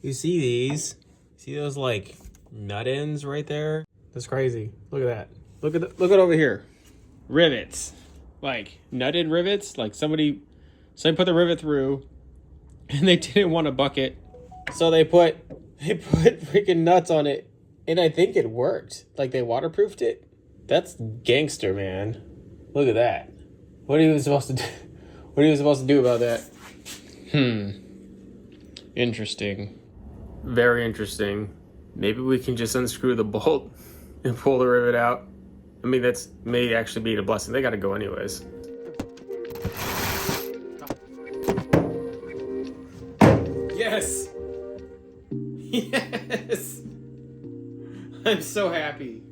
You see these? See those like nut ends right there? That's crazy. Look at that. Look at over here. Rivets. Like nutted rivets. Like somebody put the rivet through and they didn't want a bucket. So they put freaking nuts on it. And I think it worked. Like they waterproofed it. That's gangster, man. Look at that. What are you supposed to do? What are you supposed to do about that? Interesting. Very interesting. Maybe we can just unscrew the bolt and pull the rivet out. I mean, that's may actually be a blessing. They got to go anyways. Yes. Yes. I'm so happy.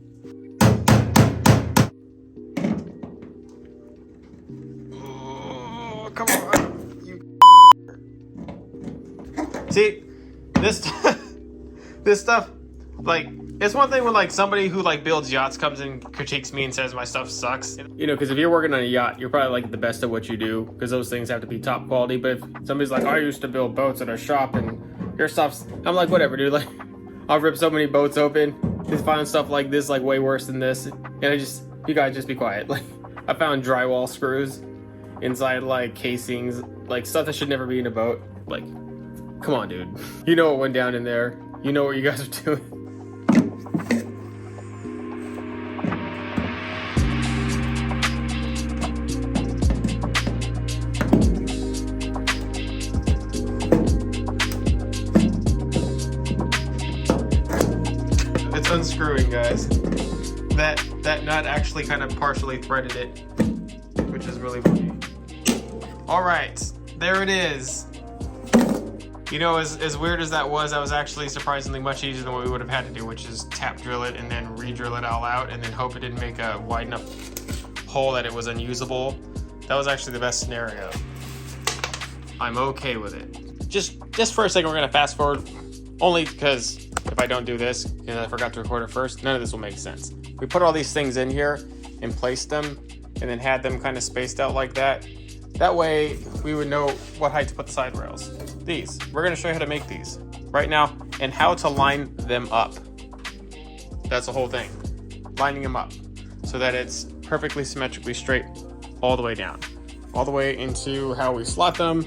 Oh, come on. You see, this stuff, like, it's one thing when like somebody who like builds yachts comes and critiques me and says my stuff sucks. You know, because if you're working on a yacht, you're probably like the best at what you do because those things have to be top quality. But if somebody's like, I used to build boats at a shop and your stuff's, I'm like, whatever, dude. Like, I'll rip so many boats open. Just find stuff like this like way worse than this. And you guys just be quiet. Like, I found drywall screws inside like casings, like stuff that should never be in a boat. Like, come on, dude. You know what went down in there. You know what you guys are doing. It's unscrewing, guys. That nut actually kind of partially threaded it, which is really funny. All right, there it is. You know, as weird as that was actually surprisingly much easier than what we would have had to do, which is tap drill it and then re-drill it all out and then hope it didn't make a wide enough hole that it was unusable. That was actually the best scenario. I'm okay with it. Just for a second, we're gonna fast forward, only because if I don't do this and I forgot to record it first, none of this will make sense. We put all these things in here and placed them and then had them kind of spaced out like that. That way we would know what height to put the side rails. These, we're gonna show you how to make these right now and how to line them up. That's the whole thing, lining them up so that it's perfectly symmetrically straight all the way down, all the way into how we slot them,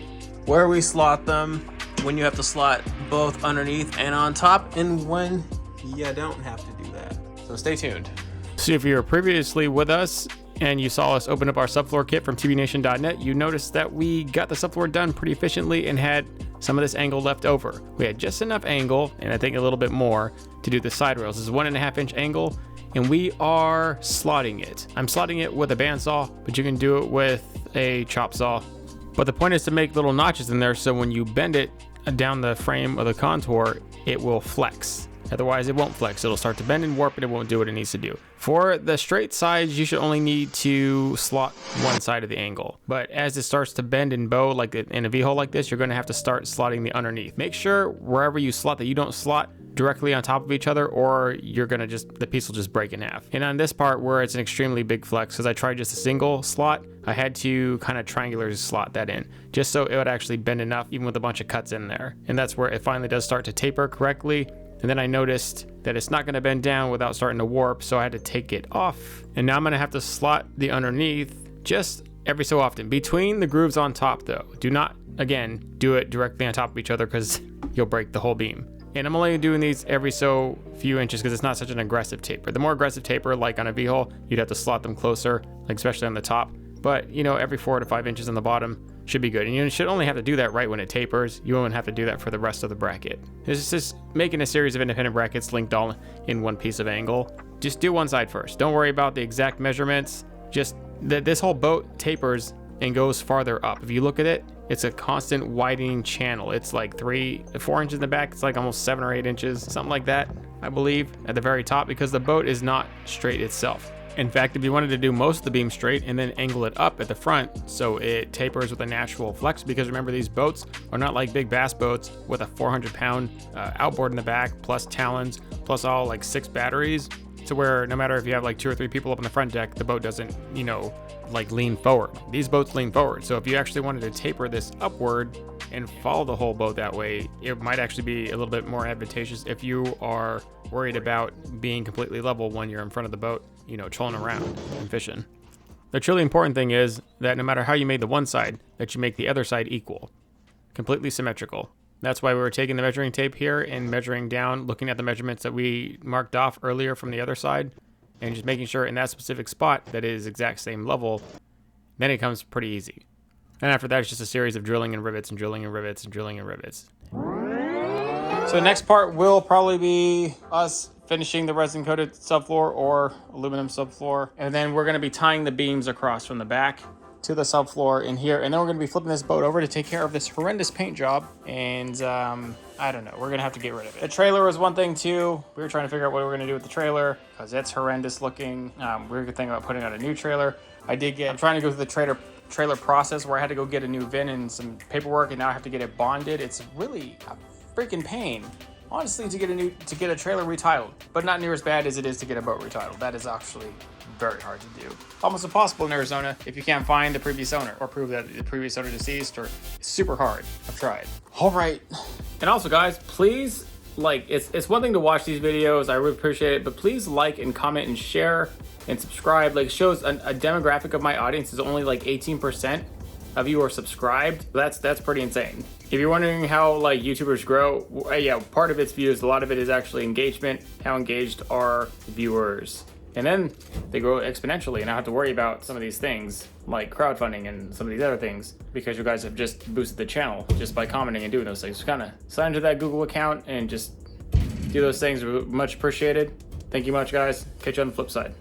where we slot them, when you have to slot both underneath and on top, and when you don't have to do that. So stay tuned. So if you were previously with us and you saw us open up our subfloor kit from tvnation.net, you noticed that we got the subfloor done pretty efficiently and had some of this angle left over. We had just enough angle, and I think a little bit more, to do the side rails. This is 1.5 inch angle, and we are slotting it. I'm slotting it with a bandsaw, but you can do it with a chop saw. But the point is to make little notches in there so when you bend it down the frame of the contour, it will flex. Otherwise, it won't flex. It'll start to bend and warp, and it won't do what it needs to do. For the straight sides, you should only need to slot one side of the angle. But as it starts to bend and bow, like in a V-hole like this, you're going to have to start slotting the underneath. Make sure wherever you slot that you don't slot directly on top of each other, or you're going to the piece will just break in half. And on this part where it's an extremely big flex, because I tried just a single slot, I had to kind of triangular slot that in, just so it would actually bend enough, even with a bunch of cuts in there. And that's where it finally does start to taper correctly. And then I noticed that it's not going to bend down without starting to warp, so I had to take it off. And now I'm going to have to slot the underneath just every so often between the grooves on top, though. Do not, again, do it directly on top of each other because you'll break the whole beam. And I'm only doing these every so few inches because it's not such an aggressive taper. The more aggressive taper, like on a V-hole, you'd have to slot them closer, like especially on the top. But, you know, every 4 to 5 inches on the bottom should be good. And you should only have to do that right when it tapers. You won't have to do that for the rest of the bracket. It's just making a series of independent brackets linked all in one piece of angle. Just do one side first. Don't worry about the exact measurements. Just this whole boat tapers and goes farther up. If you look at it, it's a constant widening channel. It's like 3-4 inches in the back. It's like almost 7 or 8 inches, something like that, I believe, at the very top, because the boat is not straight itself. In fact, if you wanted to do most of the beam straight and then angle it up at the front so it tapers with a natural flex, because remember, these boats are not like big bass boats with a 400-pound outboard in the back, plus talons, plus all like 6 batteries. to where no matter if you have like 2 or 3 people up on the front deck, the boat doesn't, you know, like lean forward. These boats lean forward. So if you actually wanted to taper this upward and follow the whole boat that way, it might actually be a little bit more advantageous if you are worried about being completely level when you're in front of the boat, you know, trolling around and fishing. The truly important thing is that no matter how you made the one side, that you make the other side equal, completely symmetrical. That's why we were taking the measuring tape here and measuring down, looking at the measurements that we marked off earlier from the other side, and just making sure in that specific spot that it is exact same level. Then it comes pretty easy. And after that, it's just a series of drilling and rivets and drilling and rivets and drilling and rivets. So the next part will probably be us finishing the resin coated subfloor or aluminum subfloor. And then we're gonna be tying the beams across from the back to the subfloor in here. And then we're gonna be flipping this boat over to take care of this horrendous paint job. And I don't know, we're gonna have to get rid of it. The trailer was one thing too. We were trying to figure out what we were gonna do with the trailer because it's horrendous looking. We were thinking about putting out a new trailer. I'm trying to go through the trailer process where I had to go get a new VIN and some paperwork, and now I have to get it bonded. It's really a freaking pain, honestly, to get a trailer retitled, but not near as bad as it is to get a boat retitled. That is actually very hard to do. Almost impossible in Arizona if you can't find the previous owner or prove that the previous owner deceased, or it's super hard. I've tried. All right. And also, guys, please, like, it's one thing to watch these videos. I really appreciate it, but please like and comment and share and subscribe. Like, it shows a demographic of my audience is only like 18% of you are subscribed. That's pretty insane. If you're wondering how like YouTubers grow, yeah, part of it's views, a lot of it is actually engagement. How engaged are viewers? And then they grow exponentially, and I have to worry about some of these things like crowdfunding and some of these other things because you guys have just boosted the channel just by commenting and doing those things. So kind of sign into that Google account and just do those things. Much appreciated. Thank you much, guys. Catch you on the flip side.